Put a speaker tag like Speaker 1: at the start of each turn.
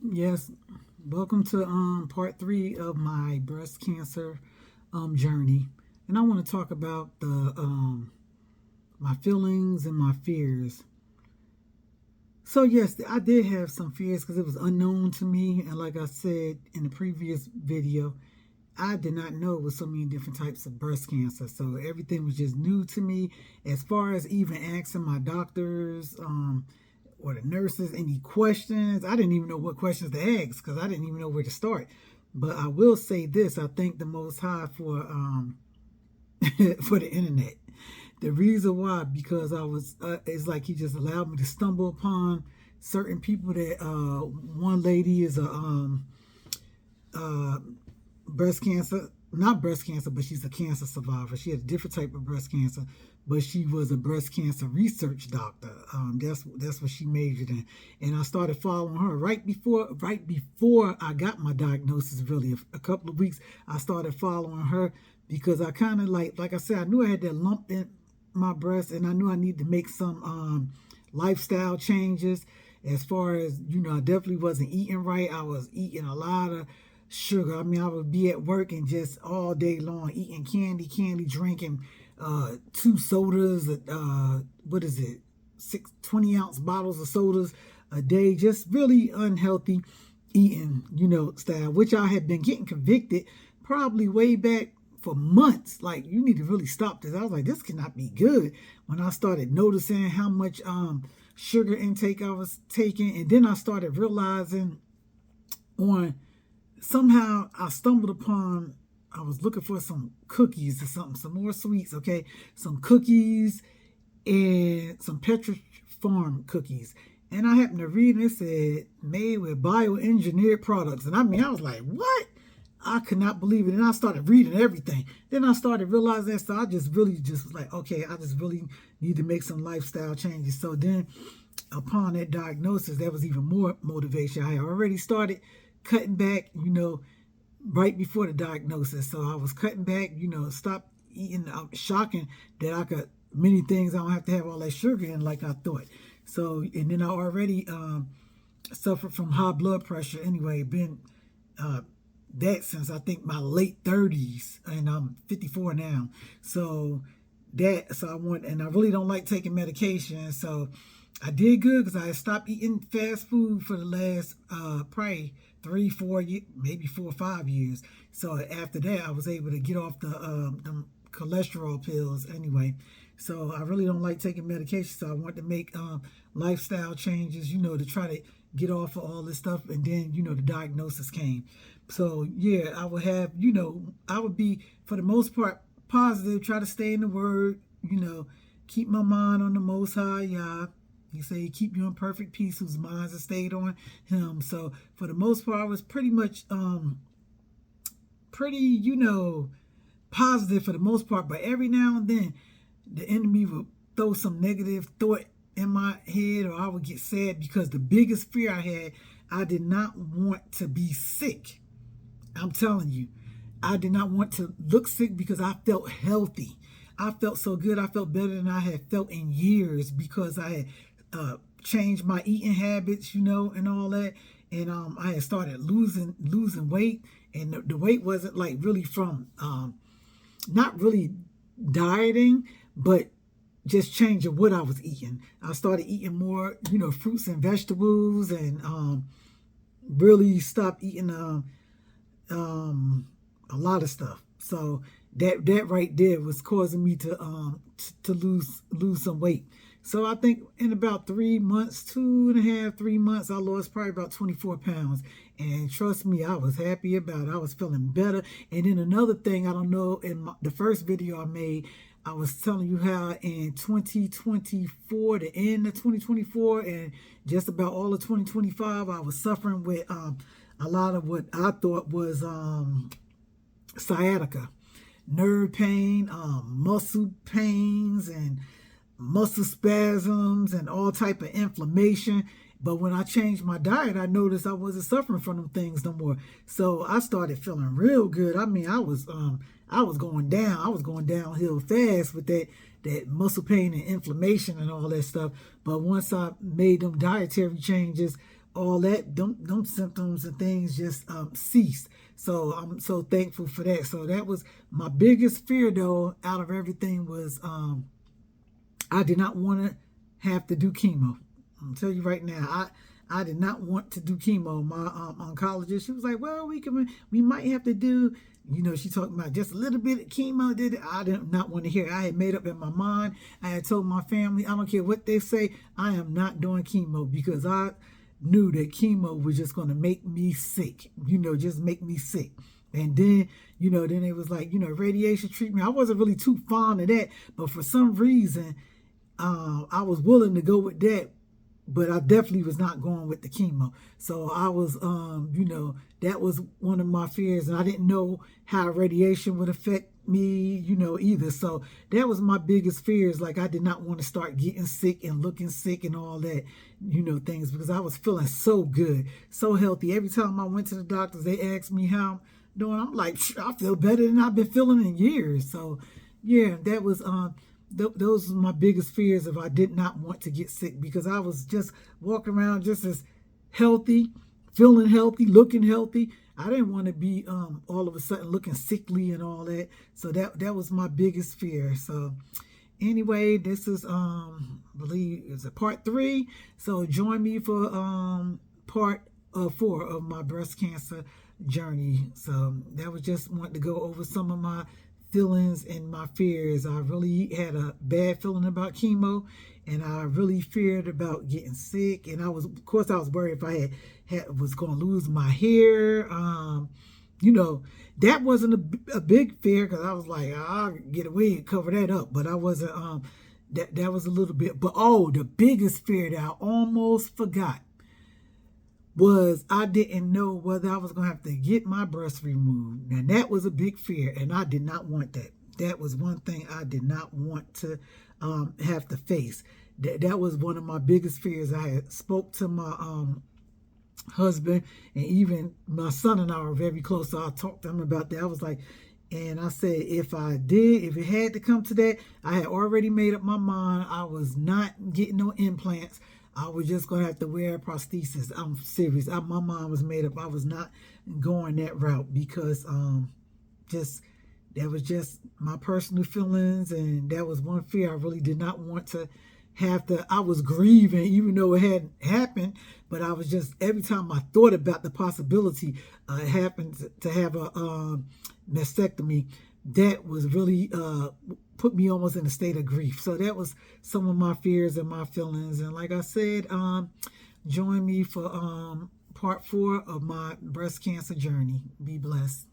Speaker 1: Yes, welcome to part three of my breast cancer journey, and I want to talk about the my feelings and my fears. So yes, I did have some fears because it was unknown to me, and like I said in the previous video, I did not know it was so many different types of breast cancer. So everything was just new to me. As far as even asking my doctors, or the nurses any questions. I didn't even know what questions to ask because I didn't even know where to start. But I will say this: I thank the Most High for for the internet. The reason why, because I was, it's like He just allowed me to stumble upon certain people. That one lady is a uh, breast cancer, not breast cancer, but she's a cancer survivor. She had a different type of breast cancer, but she was a breast cancer research doctor. That's what she majored in, and I started following her right before I got my diagnosis. Really, a couple of weeks, I started following her because I kind of like I said, I knew I had that lump in my breast, and I knew I needed to make some lifestyle changes. As far as I definitely wasn't eating right. I was eating a lot of sugar. I mean, I would be at work and just all day long eating candy, drinking two sodas. What is it? 20-ounce bottles of sodas a day. Just really unhealthy eating, style, which I had been getting convicted probably way back for months. Like, you need to really stop this. I was like, this cannot be good. When I started noticing how much sugar intake I was taking, and then I started realizing on somehow I stumbled upon, I was looking for some cookies or something, some more sweets, okay? Some cookies and some Petri Farm cookies. And I happened to read and it said made with bioengineered products. And I mean, I was like, what? I could not believe it. And I started reading everything. Then I started realizing that. So I just really just was like, okay, I just really need to make some lifestyle changes. So then upon that diagnosis, that was even more motivation. I had already started cutting back, right before the diagnosis. So I was cutting back, stop eating. Shocking that I could many things. I don't have to have all that sugar in like I thought. So, and then I already suffered from high blood pressure anyway. Been uh, that since I think my late 30s, and I'm 54 now. So so I want, and I really don't like taking medication. So I did good because I stopped eating fast food for the last probably 3, 4 years, maybe 4 or 5 years. So after that, I was able to get off the cholesterol pills anyway. So I really don't like taking medication. So I want to make lifestyle changes, to try to get off of all this stuff. And then, the diagnosis came. So yeah, I would have, I would be for the most part positive, try to stay in the word, keep my mind on the Most High Yah. He said he keep you in perfect peace whose minds are stayed on him. So for the most part, I was pretty much pretty, positive for the most part. But every now and then the enemy would throw some negative thought in my head, or I would get sad because the biggest fear I had, I did not want to be sick. I'm telling you, I did not want to look sick because I felt healthy. I felt so good. I felt better than I had felt in years because I had changed my eating habits, and all that. And I had started losing weight, and the weight wasn't like really from not really dieting, but just changing what I was eating. I started eating more, fruits and vegetables, and really stopped eating a lot of stuff. So that right there was causing me to lose some weight. So I think in about 3 months, 2.5, 3 months, I lost probably about 24 pounds. And trust me, I was happy about it. I was feeling better. And then another thing, I don't know, in the first video I made, I was telling you how in 2024, the end of 2024, and just about all of 2025, I was suffering with a lot of what I thought was sciatica, nerve pain, muscle pains, and muscle spasms, and all type of inflammation. But when I changed my diet, I noticed I wasn't suffering from them things no more. So I started feeling real good. I mean, I was going down. I was going downhill fast with that muscle pain and inflammation and all that stuff. But once I made them dietary changes, all that, them symptoms and things just ceased. So I'm so thankful for that. So that was my biggest fear, though, out of everything was I did not want to have to do chemo. I'll tell you right now, I did not want to do chemo. My oncologist, she was like, well, we might have to do, she talked about just a little bit of chemo. I did not want to hear it. I had made up in my mind. I had told my family, I don't care what they say, I am not doing chemo, because I knew that chemo was just going to make me sick, just make me sick. And then, then it was like, radiation treatment. I wasn't really too fond of that, but for some reason, I was willing to go with that, but I definitely was not going with the chemo. So I was, that was one of my fears, and I didn't know how radiation would affect me, either. So that was my biggest fears. Like, I did not want to start getting sick and looking sick and all that, things, because I was feeling so good, so healthy. Every time I went to the doctors, they asked me how I'm doing. I'm like, I feel better than I've been feeling in years. So yeah, that was, those were my biggest fears. If I did not want to get sick, because I was just walking around just as healthy, feeling healthy, looking healthy. I didn't want to be all of a sudden looking sickly and all that. So that was my biggest fear. So anyway, this is I believe it's a part 3. So join me for part 4 of my breast cancer journey. So that was just wanting to go over some of my feelings and my fears. I really had a bad feeling about chemo, and I really feared about getting sick. And of course I was worried if I was going to lose my hair. That wasn't a big fear, because I was like, I'll get away and cover that up. But I wasn't. That was a little bit. But the biggest fear that I almost forgot was I didn't know whether I was going to have to get my breast removed. And that was a big fear, and I did not want that. That was one thing I did not want to have to face. That was one of my biggest fears. I had spoke to my husband, and even my son and I were very close, so I talked to him about that. I was like, and I said, if it had to come to that, I had already made up my mind. I was not getting no implants. I was just going to have to wear prosthesis. I'm serious. My mind was made up. I was not going that route, because that was just my personal feelings, and that was one fear I really did not want to have to. I was grieving, even though it hadn't happened, but I was just, every time I thought about the possibility it happened to have a mastectomy, that was really put me almost in a state of grief. So that was some of my fears and my feelings. And like I said, join me for part 4 of my breast cancer journey. Be blessed.